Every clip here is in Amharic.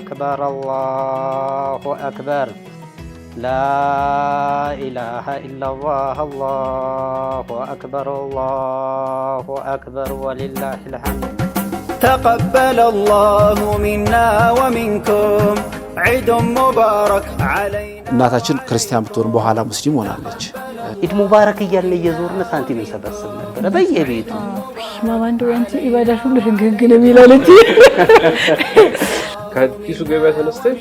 أكبر الله أكبر لا إله إلا الله الله أكبر الله أكبر ولله الحمد تقبل الله منا ومنكم عيد مبارك علينا እናታችን ክርስቲያን ብትሆን በኋላ ሙስሊም ሆናለች ኢድ ሙባረክ እያለ እየዞርን ሳንቲም እንሰበስብ ነበር በየቤቱ ማማ እንደው አንቺ ኢባዳሽ ሁሉ ህግግን የሚላለች ከአዲሱ ገበያ ተነስተን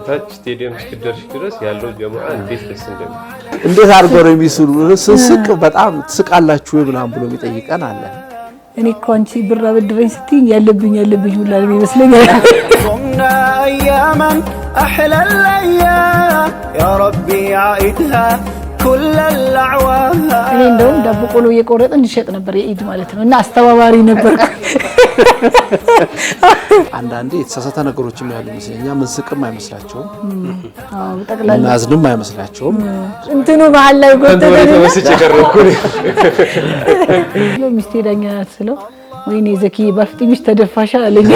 ታች ስቴዲየም እስክደርሽ ድረስ ያለው ጀማዓ እንዴት ደስ እንዴት አድርገው ነው የሚስሉ ስስቅ በጣም ትስቃላችሁ ምናምን ብሎ የሚጠይቀን አለ እኔ እኮ አንቺ ብር አበድረኝ ስትይ ያለብኝ ሁላ ይመስለኛል صمنا اياما احلى الايام يا ربي عيدها كل الاعوام እኔ እንደውም ዳቦ ቆሎ እየቆረጠ እንድሸጥ ነበር የኢድ ማለት ነው እና አስተባባሪ ነበርኩ አንዳንዴ የተሳሳተ ነገሮችም ያሉ መስለኛ ምንስቅም አይመስላችሁም አዎ ጠቅላላ ናዝንም አይመስላችሁም እንትኑ መሃል ላይ ጎተተና ተወስጭ ቀረኩ ሚስቴ ዳኛ ናት ስለው ወይኔ ዘኪ ባፍጢምሽ ተደፋሻ አለኝ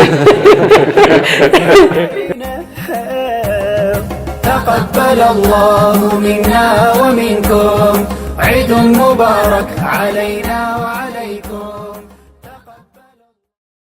تقبل الله منا ومنكم عيد مبارك علينا وعليكم